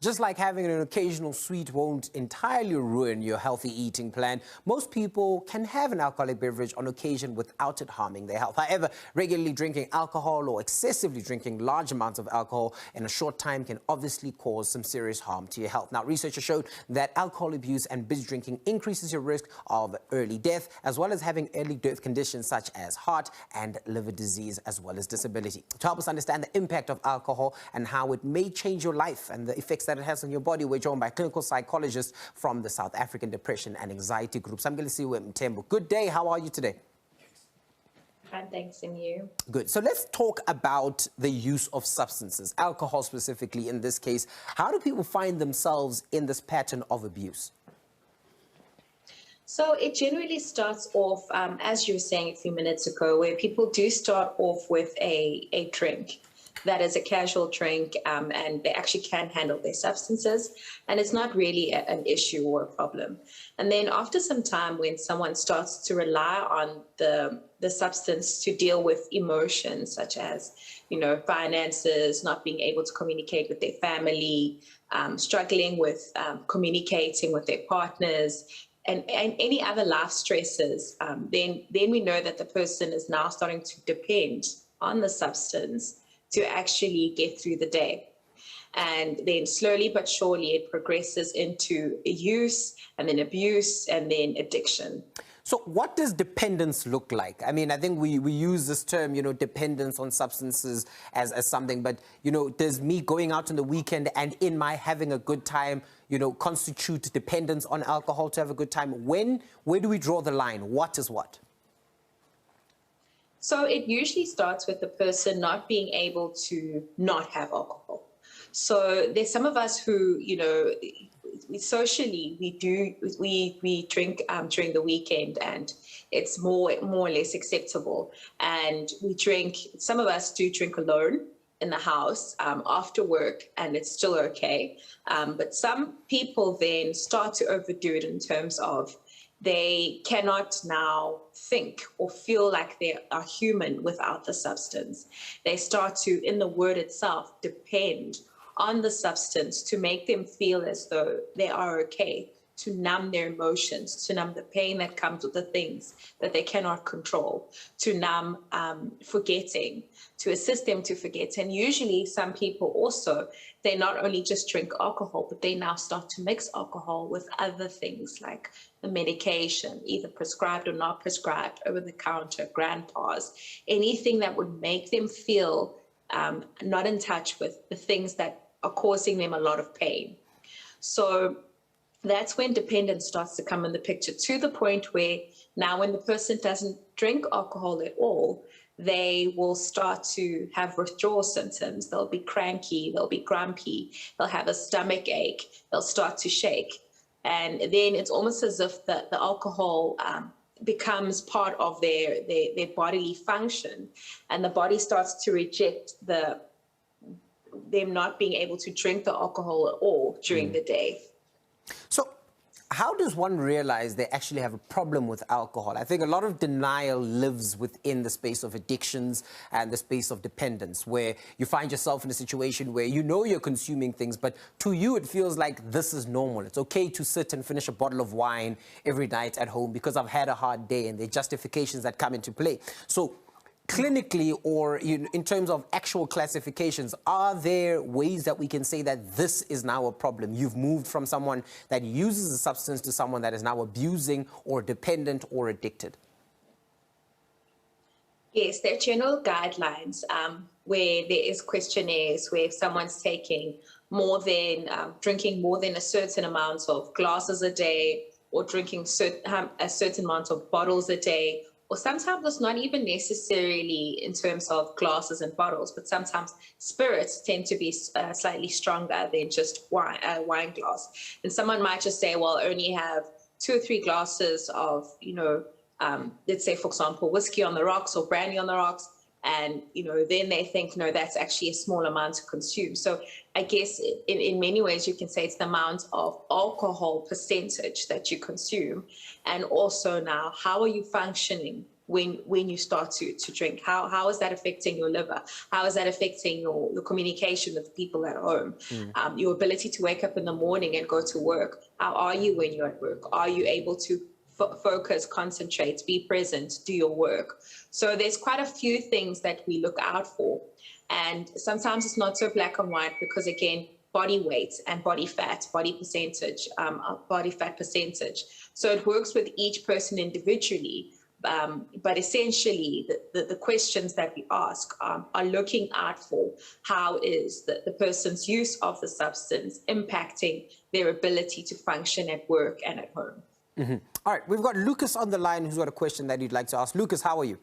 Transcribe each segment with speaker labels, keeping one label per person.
Speaker 1: Just like having an occasional sweet won't entirely ruin your healthy eating plan, most people can have an alcoholic beverage on occasion without it harming their health. However, regularly drinking alcohol or excessively drinking large amounts of alcohol in a short time can obviously cause some serious harm to your health. Now, research has showed that alcohol abuse and binge drinking increases your risk of early death, as well as having early death conditions such as heart and liver disease, as well as disability. To help us understand the impact of alcohol and how it may change your life and the effects that it has on your body, we're joined by clinical psychologists from the South African Depression and Anxiety Groups. I'm going to see you, Mthembu. Good day. How are you today?
Speaker 2: Fine, thanks, and you?
Speaker 1: Good. So let's talk about the use of substances, alcohol specifically in this case. How do people find themselves in this pattern of abuse?
Speaker 2: So it generally starts off, as you were saying a few minutes ago, where people do start off with a drink. That is a casual drink, and they actually can handle their substances, and it's not really an issue or a problem. And then after some time, when someone starts to rely on the substance to deal with emotions such as, finances, not being able to communicate with their family, struggling with communicating with their partners, and any other life stresses, then we know that the person is now starting to depend on the substance to actually get through the day. And then slowly but surely it progresses into use and then abuse and then addiction.
Speaker 1: So what does dependence look like? I mean, I think we use this term, dependence on substances as something, but, does me going out on the weekend and in my having a good time, constitute dependence on alcohol to have a good time? Where do we draw the line? What is what?
Speaker 2: So it usually starts with the person not being able to not have alcohol. So there's some of us who, socially we drink during the weekend, and it's more or less acceptable. And some of us do drink alone in the house after work, and it's still okay. But some people then start to overdo it in terms of they cannot now think or feel like they are human without the substance. They start to, in the word itself, depend on the substance to make them feel as though they are okay, to numb their emotions, to numb the pain that comes with the things that they cannot control, to numb forgetting, to assist them to forget. And usually some people also, they not only just drink alcohol, but they now start to mix alcohol with other things like the medication, either prescribed or not prescribed, over the counter, grandpas, anything that would make them feel not in touch with the things that are causing them a lot of pain. So that's when dependence starts to come in the picture, to the point where now when the person doesn't drink alcohol at all, they will start to have withdrawal symptoms. They'll be cranky, they'll be grumpy, they'll have a stomach ache, they'll start to shake. And then it's almost as if the alcohol becomes part of their bodily function, and the body starts to reject them not being able to drink the alcohol at all during the day.
Speaker 1: So how does one realize they actually have a problem with alcohol? I think a lot of denial lives within the space of addictions and the space of dependence, where you find yourself in a situation where you're consuming things, but to you it feels like this is normal. It's okay to sit and finish a bottle of wine every night at home because I've had a hard day, and there are justifications that come into play. So clinically, or in terms of actual classifications, are there ways that we can say that this is now a problem? You've moved from someone that uses a substance to someone that is now abusing or dependent or addicted?
Speaker 2: Yes, there are general guidelines where there is questionnaires where if someone's taking drinking more than a certain amount of glasses a day, or drinking a certain amount of bottles a day, or sometimes it's not even necessarily in terms of glasses and bottles, but sometimes spirits tend to be slightly stronger than just a wine glass. And someone might just say, well, I only have 2 or 3 glasses of, let's say, for example, whiskey on the rocks or brandy on the rocks. And, then they think, no, that's actually a small amount to consume. So I guess in many ways you can say it's the amount of alcohol percentage that you consume. And also now, how are you functioning when you start to drink? How is that affecting your liver? How is that affecting your communication with people at home? Your ability to wake up in the morning and go to work? How are you when you're at work? Are you able to focus, concentrate, be present, do your work? So there's quite a few things that we look out for. And sometimes it's not so black and white because, again, body weight and body fat, body fat percentage. So it works with each person individually. But essentially, the questions that we ask are looking out for how is the person's use of the substance impacting their ability to function at work and at home.
Speaker 1: Mm-hmm. All right, we've got Lucas on the line who's got a question that he'd like to ask. Lucas, how are you?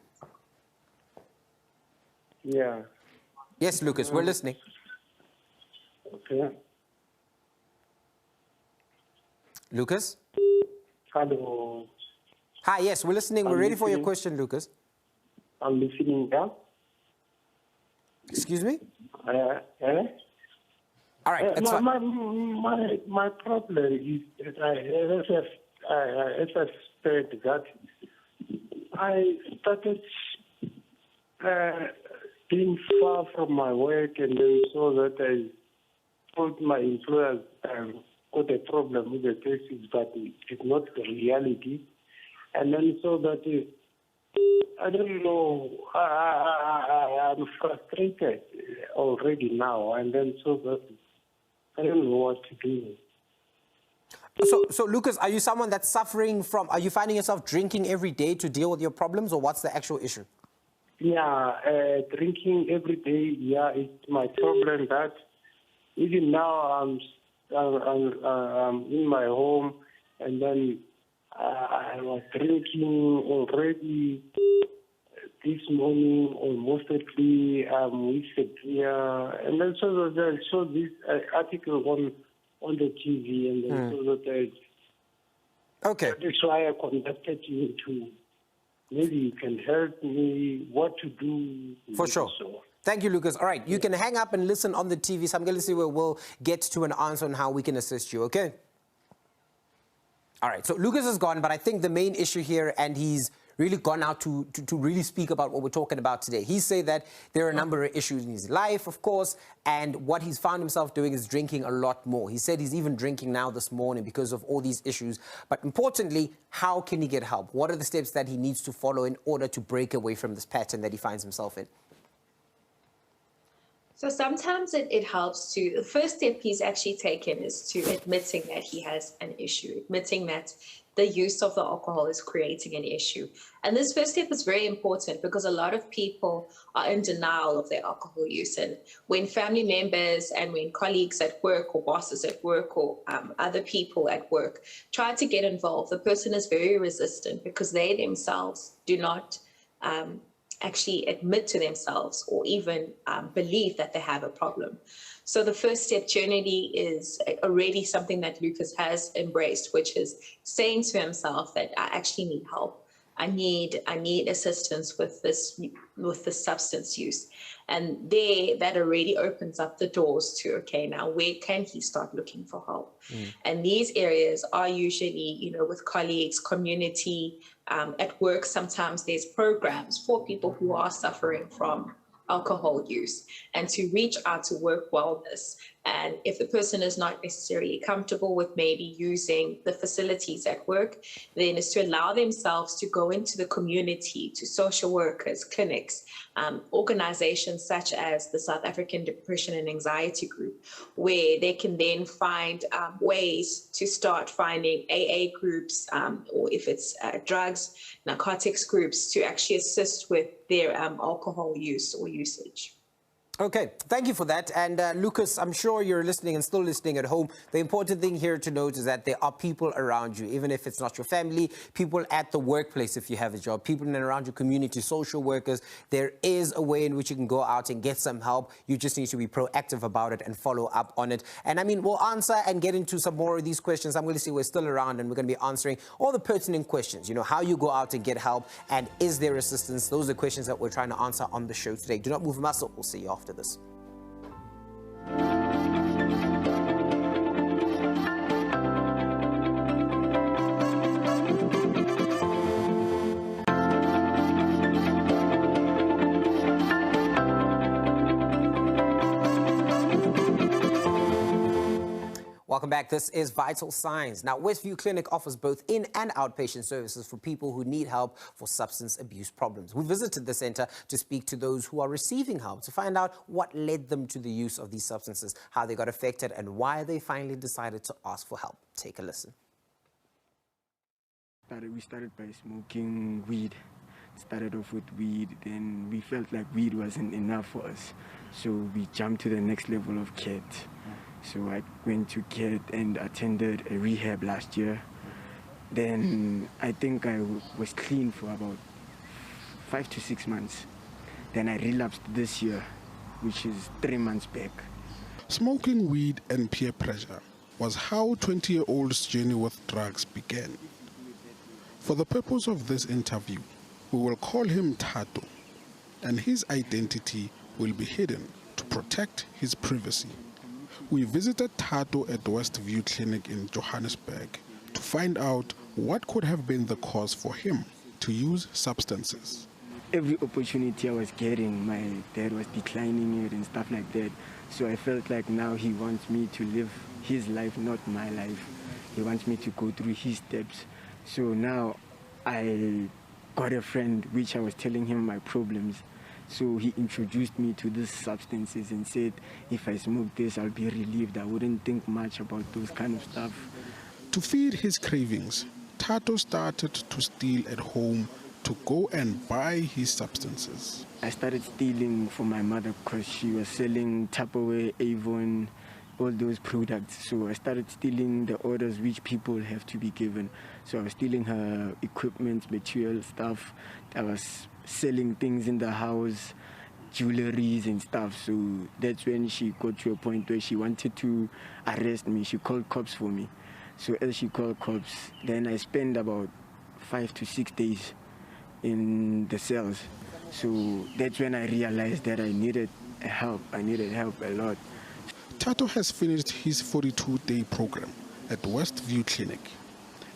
Speaker 3: Yeah.
Speaker 1: Yes, Lucas, we're listening.
Speaker 3: Okay.
Speaker 1: Lucas?
Speaker 3: Hello.
Speaker 1: Hi, yes, we're listening. We're ready for your question, Lucas.
Speaker 3: I'm listening, yeah?
Speaker 1: Excuse me?
Speaker 3: Eh?
Speaker 1: All right, that's fine.
Speaker 3: My problem is that as I said that I started being far from my work, and then so that I told my employers got a problem with the cases, but it's not the reality. And then so that I don't know, I'm frustrated already now, and then so that I don't know what to do.
Speaker 1: So Lucas, are you someone that's suffering from, are you finding yourself drinking every day to deal with your problems, or what's the actual issue?
Speaker 3: Yeah, drinking every day, yeah, it's my problem. That even now I'm in my home, and then I was drinking already this morning, almost with a beer, and then so that I saw this article on the TV, and then so that
Speaker 1: okay.
Speaker 3: That's why I contacted you to maybe you can help me what to do.
Speaker 1: For sure.
Speaker 3: So.
Speaker 1: Thank you, Lucas. All right, you can hang up and listen on the TV. So I'm going to see where we'll get to an answer on how we can assist you, okay? All right, so Lucas is gone, but I think the main issue here, and he's really gone out to really speak about what we're talking about today. He said that there are a number of issues in his life, of course, and what he's found himself doing is drinking a lot more. He said he's even drinking now this morning because of all these issues. But importantly, how can he get help? What are the steps that he needs to follow in order to break away from this pattern that he finds himself in?
Speaker 2: So sometimes it helps to, the first step he's actually taken is to admitting that he has an issue, admitting that the use of the alcohol is creating an issue. And this first step is very important because a lot of people are in denial of their alcohol use. And when family members and when colleagues at work or bosses at work or other people at work try to get involved, the person is very resistant because they themselves do not actually admit to themselves or even believe that they have a problem. So the first step generally is already something that Lucas has embraced, which is saying to himself that I actually need help. I need assistance with this substance use. And that already opens up the doors to, okay, now where can he start looking for help? And these areas are usually, with colleagues, community, at work. Sometimes there's programs for people who are suffering from alcohol use and to reach out to work wellness. And if the person is not necessarily comfortable with maybe using the facilities at work, then it's to allow themselves to go into the community, to social workers, clinics, organizations such as the South African Depression and Anxiety Group, where they can then find ways to start finding AA groups, or if it's drugs, narcotics groups, to actually assist with their alcohol use or usage.
Speaker 1: Okay, thank you for that. And Lucas, I'm sure you're listening and still listening at home. The important thing here to note is that there are people around you, even if it's not your family, people at the workplace if you have a job, people in and around your community, social workers. There is a way in which you can go out and get some help. You just need to be proactive about it and follow up on it. And I mean, we'll answer and get into some more of these questions. I'm going to say we're still around and we're going to be answering all the pertinent questions, how you go out and get help and is there assistance? Those are the questions that we're trying to answer on the show today. Do not move a muscle. We'll see you after this. Welcome back. This is Vital Signs. Now, Westview Clinic offers both in- and outpatient services for people who need help for substance abuse problems. We visited the center to speak to those who are receiving help to find out what led them to the use of these substances, how they got affected, and why they finally decided to ask for help. Take a listen.
Speaker 4: We started by smoking weed. Started off with weed, then we felt like weed wasn't enough for us. So we jumped to the next level of CAT. So I went to CAT and attended a rehab last year. Then I think I was clean for about 5 to 6 months. Then I relapsed this year, which is 3 months back.
Speaker 5: Smoking weed and peer pressure was how 20-year-old's journey with drugs began. For the purpose of this interview, we will call him Tato, and his identity will be hidden to protect his privacy. We visited Tato at Westview Clinic in Johannesburg to find out what could have been the cause for him to use substances.
Speaker 4: Every opportunity I was getting, my dad was declining it and stuff like that. So I felt like now he wants me to live his life, not my life. He wants me to go through his steps. So now I got a friend which I was telling him my problems. So he introduced me to these substances and said if I smoke this, I'll be relieved. I wouldn't think much about those kind of stuff.
Speaker 5: To feed his cravings, Tato started to steal at home to go and buy his substances.
Speaker 4: I started stealing for my mother because she was selling Tupperware, Avon, all those products. So I started stealing the orders which people have to be given. So I was stealing her equipment, material stuff. I was selling things in the house, jewelries and stuff. So that's when she got to a point where she wanted to arrest me. She called cops for me. So as she called cops, then I spent about 5 to 6 days in the cells. So that's when I realized that I needed help. I needed help a lot.
Speaker 5: Tato has finished his 42-day program at Westview Clinic,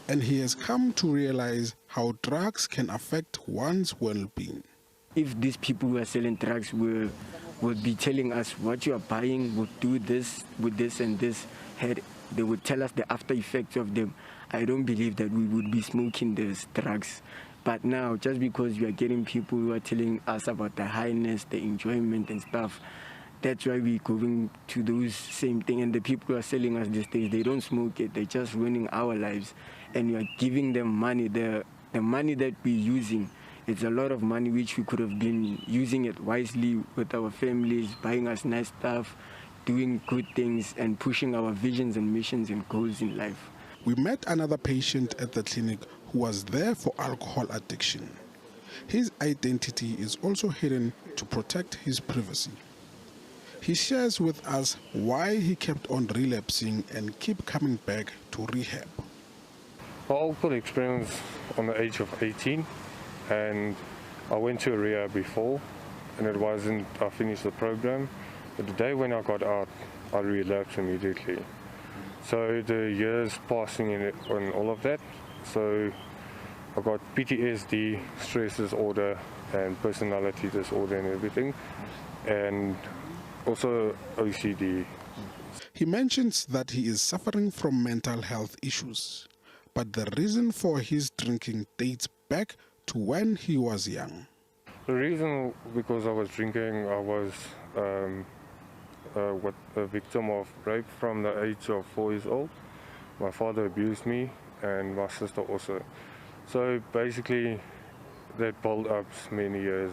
Speaker 5: and he has come to realize how drugs can affect one's well-being.
Speaker 4: If these people who are selling drugs would be telling us what you are buying would do this with this and this, they would tell us the after effects of them, I don't believe that we would be smoking these drugs. But now, just because we are getting people who are telling us about the highness, the enjoyment and stuff, that's why we're going to those same thing. And the people who are selling us these things, they don't smoke it. They're just ruining our lives. And we are giving them money. The money that we're using, it's a lot of money which we could have been using it wisely with our families, buying us nice stuff, doing good things, and pushing our visions and missions and goals in life.
Speaker 5: We met another patient at the clinic who was there for alcohol addiction. His identity is also hidden to protect his privacy. He shares with us why he kept on relapsing and keep coming back to rehab.
Speaker 6: My alcohol experience on the age of 18, and I went to a rehab before, and I finished the program. But the day when I got out, I relapsed immediately. So the years passing on all of that, so I got PTSD, stress disorder, and personality disorder and everything, and also OCD.
Speaker 5: He mentions that he is suffering from mental health issues, but the reason for his drinking dates back to when he was young.
Speaker 6: The reason, because I was drinking, I was a victim of rape from the age of 4 years old. My father abused me and my sister also. So basically that built up many years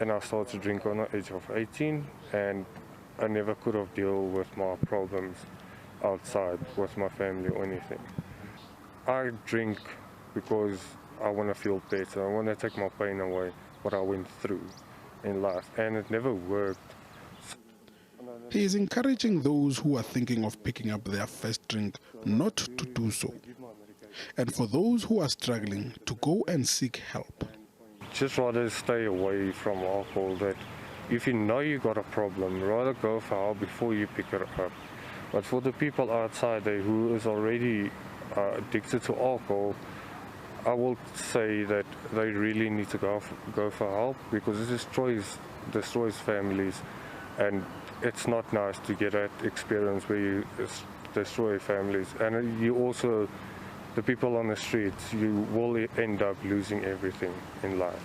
Speaker 6: and I started to drink on the age of 18, and I never could have dealt with my problems outside with my family or anything. I drink because I want to feel better. I want to take my pain away, what I went through in life, and it never worked.
Speaker 5: He is encouraging those who are thinking of picking up their first drink not to do so, and for those who are struggling to go and seek help.
Speaker 6: Just rather stay away from alcohol. That if you know you got a problem, rather go for help before you pick it up. But for the people outside there who is already addicted to alcohol, I will say that they really need to go for help, because it destroys families, and it's not nice to get that experience where you destroy families. And you also, the people on the streets, you will end up losing everything in life.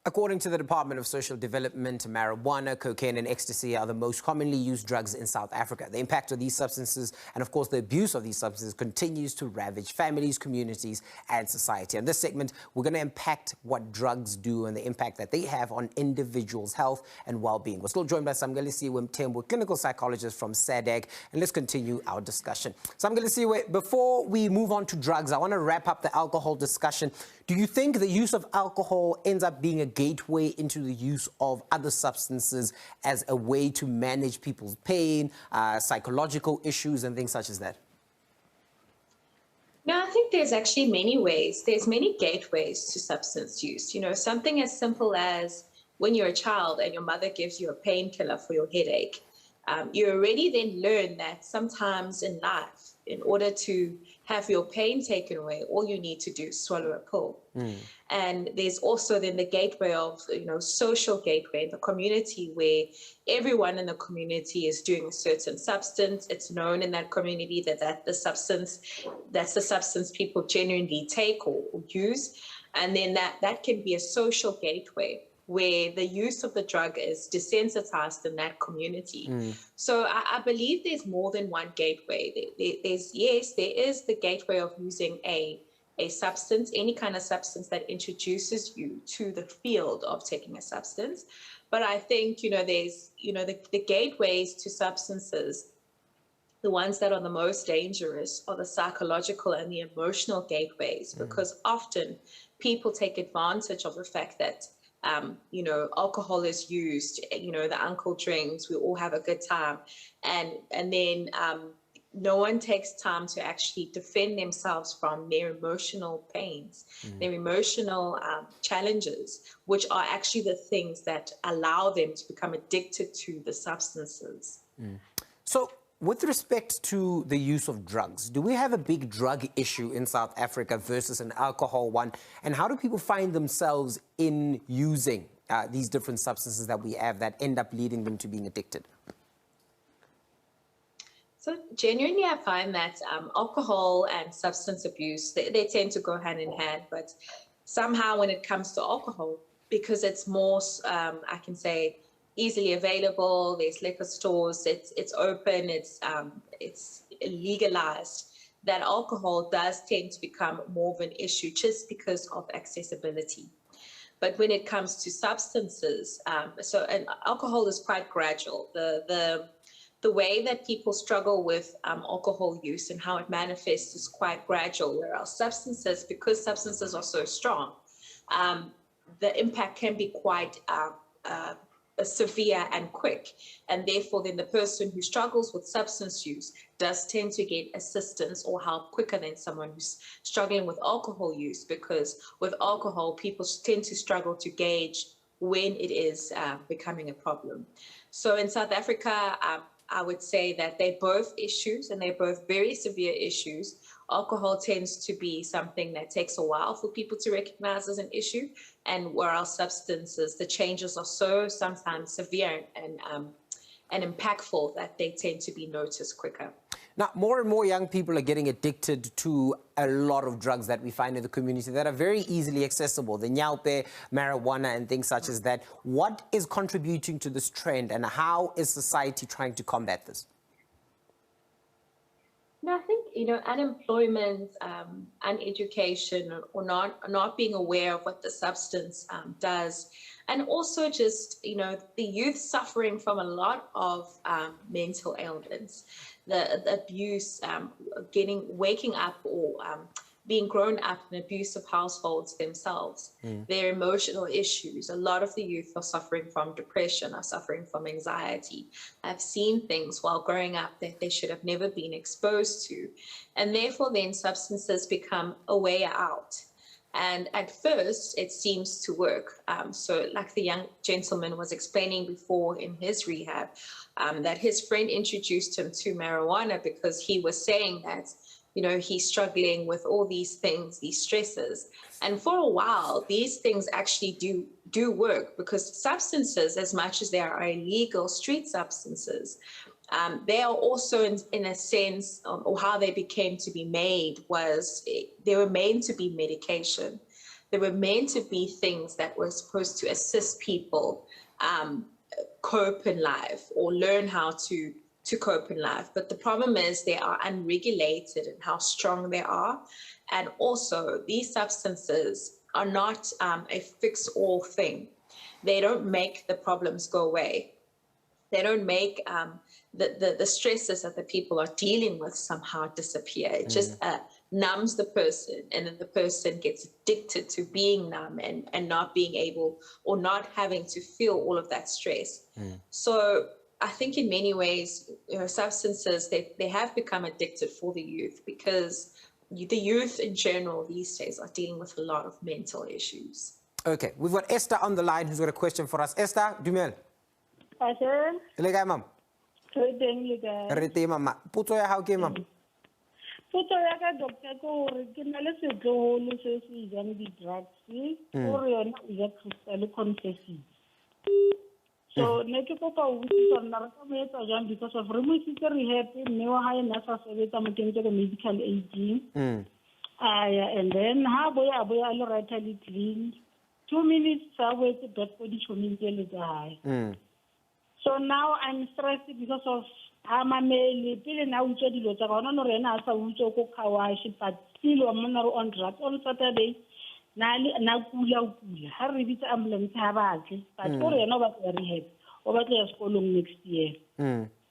Speaker 1: According to the Department of Social Development, marijuana, cocaine and ecstasy are the most commonly used drugs in South Africa. The impact of these substances and, of course, the abuse of these substances continues to ravage families, communities and society. In this segment, we're going to unpack what drugs do and the impact that they have on individuals' health and well-being. We're still joined by Samgalisiwe Mthembu, clinical psychologist from SADAG, and let's continue our discussion. Samgalisiwe, before we move on to drugs, I want to wrap up the alcohol discussion. Do you think the use of alcohol ends up being a gateway into the use of other substances as a way to manage people's pain, psychological issues and things such as that?
Speaker 2: No, I think there's actually many ways. There's many gateways to substance use. You know, something as simple as when you're a child and your mother gives you a painkiller for your headache, you already then learn that sometimes in life, in order to have your pain taken away, all you need to do is swallow a pill. And there's also then the gateway of, you know, social gateway, the community where everyone in the community is doing a certain substance. It's known in that community that that's the substance people genuinely take or use. And then that can be a social gateway where the use of the drug is desensitized in that community. So I believe there's more than one gateway. There is the gateway of using a substance, any kind of substance that introduces you to the field of taking a substance. But I think, you know, there's, you know, the gateways to substances, the ones that are the most dangerous are the psychological and the emotional gateways, because often people take advantage of the fact that you know, alcohol is used, you know, the uncle drinks, we all have a good time. And then no one takes time to actually defend themselves from their emotional pains, their emotional challenges, which are actually the things that allow them to become addicted to the substances.
Speaker 1: So, with respect to the use of drugs, do we have a big drug issue in South Africa versus an alcohol one? And how do people find themselves in using these different substances that we have that end up leading them to being addicted?
Speaker 2: So genuinely, I find that alcohol and substance abuse, they tend to go hand in hand. But somehow when it comes to alcohol, because it's more, I can say, easily available, there's liquor stores, it's open, it's legalized, that alcohol does tend to become more of an issue just because of accessibility. But when it comes to substances, and alcohol is quite gradual. The way that people struggle with alcohol use and how it manifests is quite gradual, whereas substances, because substances are so strong, the impact can be quite severe and quick, and therefore then the person who struggles with substance use does tend to get assistance or help quicker than someone who's struggling with alcohol use, because with alcohol people tend to struggle to gauge when it is becoming a problem. So in South Africa, I would say that they're both issues and they're both very severe issues. Alcohol tends to be something that takes a while for people to recognize as an issue, and whereas substances, the changes are so sometimes severe and impactful that they tend to be noticed quicker.
Speaker 1: Now, more and more young people are getting addicted to a lot of drugs that we find in the community that are very easily accessible, the nyaupe, marijuana and things such as that. What is contributing to this trend and how is society trying to combat this?
Speaker 2: No, I think, you know, unemployment, uneducation, or not being aware of what the substance does, and also just, you know, the youth suffering from a lot of mental ailments, the abuse, waking up or being grown up in abusive households themselves, their emotional issues. A lot of the youth are suffering from depression, are suffering from anxiety. I've seen things while growing up that they should have never been exposed to. And therefore then substances become a way out. And at first it seems to work. So like the young gentleman was explaining before in his rehab, that his friend introduced him to marijuana because he was saying that, he's struggling with all these things, these stresses. And for a while, these things actually do work, because substances, as much as they are illegal street substances, they are also, in a sense, or how they became to be made was they were meant to be medication. They were meant to be things that were supposed to assist people cope in life or learn how to cope in life. But the problem is they are unregulated in how strong they are. And also, these substances are not a fix-all thing. They don't make the problems go away. They don't make the stresses that the people are dealing with somehow disappear. It just numbs the person, and then the person gets addicted to being numb and not being able or not having to feel all of that stress. So I think in many ways, substances, they have become addicted for the youth, because the youth in general these days are dealing with a lot of mental issues.
Speaker 1: Okay, we've got Esther on the line who's got a question for us. Esther, dumel.
Speaker 7: Hi, sir.
Speaker 1: Le kae, ma'am?
Speaker 7: Re
Speaker 1: teng, ma'am. Potso ya hao ke, ma'am?
Speaker 7: Potso ya ka, doctor, ke hore ke na le setloholo se se jang di-drugs, gore yona o ja crystal confesses. So ne ke kopa o botsa nna re ka mo etsa jang, because of re mo isitse rehab, mme wa hae nna sa sebetsa mo kentse ka medical aid. And then ha boya a le rightly clean, 2 minutes sa boetse back for di-choming tse tsa hae. So now I'm stressed because of amameli pele na utswa dilo tsa bona no rena a sa utswa ko kawash, but still wa mona re on drugs on Saturday na kula ha re bitsa ambulance ha batle, but go rena ba tla rehab o ba tla ya sekolong next year.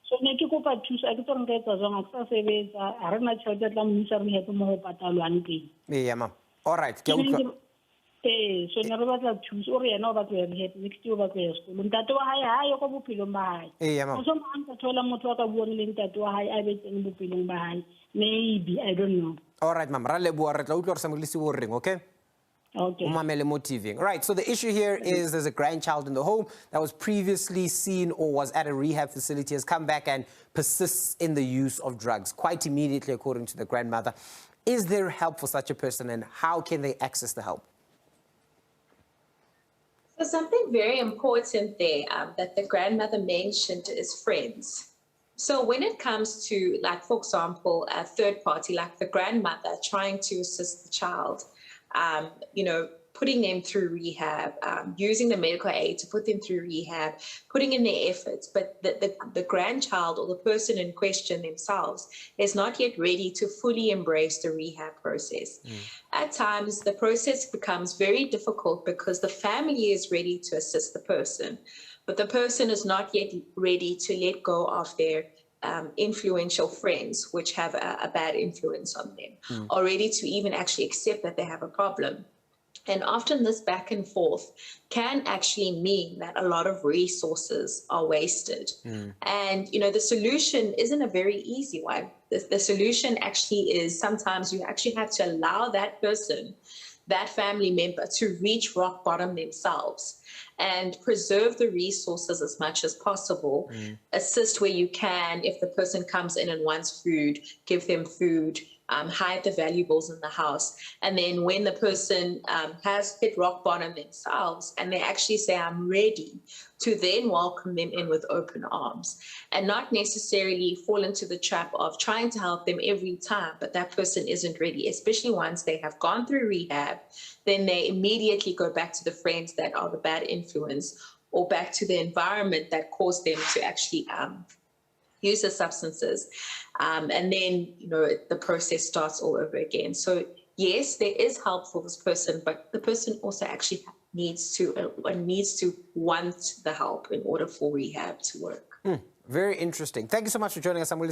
Speaker 7: So ne ke kopa thusa ke tsong ka etsa jang a sa sebetsa a re na tšhelete tla mo isa rehab mo go patalwang teng.
Speaker 1: Yeah, ma'am. All right, ke utlwa.
Speaker 7: So ne re batla thusa o re yena o batla ya rehab next year o batla ya sekolo. Ntate wa hae ha yo go bophelong ba hae.
Speaker 1: Yeah, ma'am.
Speaker 7: So mo ntse thola motho wa ka buang le ntate wa hae a betseng bophelong ba hae. Maybe, I don't know.
Speaker 1: All right, ma'am. Ra leboa re tla utlwa re sa mo le se ring, okay?
Speaker 7: Okay.
Speaker 1: Right, so the issue here is there's a grandchild in the home that was previously seen or was at a rehab facility, has come back and persists in the use of drugs quite immediately, according to the grandmother. Is there help for such a person, and how can they access the help?
Speaker 2: So something very important there that the grandmother mentioned is friends. So when it comes to, like, for example, a third party, like the grandmother trying to assist the child, putting them through rehab, using the medical aid to put them through rehab, putting in their efforts, but the grandchild or the person in question themselves is not yet ready to fully embrace the rehab process. At times, the process becomes very difficult because the family is ready to assist the person, but the person is not yet ready to let go of their influential friends, which have a bad influence on them, or ready to even actually accept that they have a problem. And often this back and forth can actually mean that a lot of resources are wasted. And, the solution isn't a very easy one. The solution actually is sometimes you actually have to allow that person, that family member, to reach rock bottom themselves and preserve the resources as much as possible. Assist where you can. If the person comes in and wants food, give them food. Hide the valuables in the house. And then when the person has hit rock bottom themselves and they actually say, I'm ready, to then welcome them in with open arms and not necessarily fall into the trap of trying to help them every time, but that person isn't ready, especially once they have gone through rehab, then they immediately go back to the friends that are the bad influence or back to the environment that caused them to actually use the substances, and then the process starts all over again. So yes, there is help for this person, but the person also actually needs to want the help in order for rehab to work.
Speaker 1: Very interesting. Thank you so much for joining us, Samuel,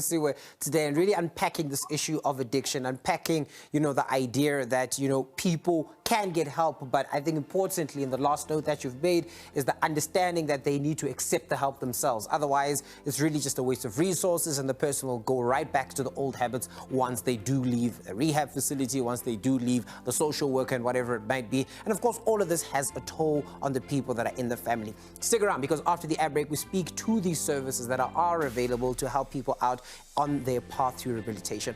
Speaker 1: today, and really unpacking this issue of addiction, unpacking, the idea that, people can get help. But I think importantly, in the last note that you've made, is the understanding that they need to accept the help themselves. Otherwise, it's really just a waste of resources, and the person will go right back to the old habits once they do leave a rehab facility, once they do leave the social worker and whatever it might be. And of course, all of this has a toll on the people that are in the family. Stick around, because after the ad break, we speak to these services that are available to help people out on their path to rehabilitation.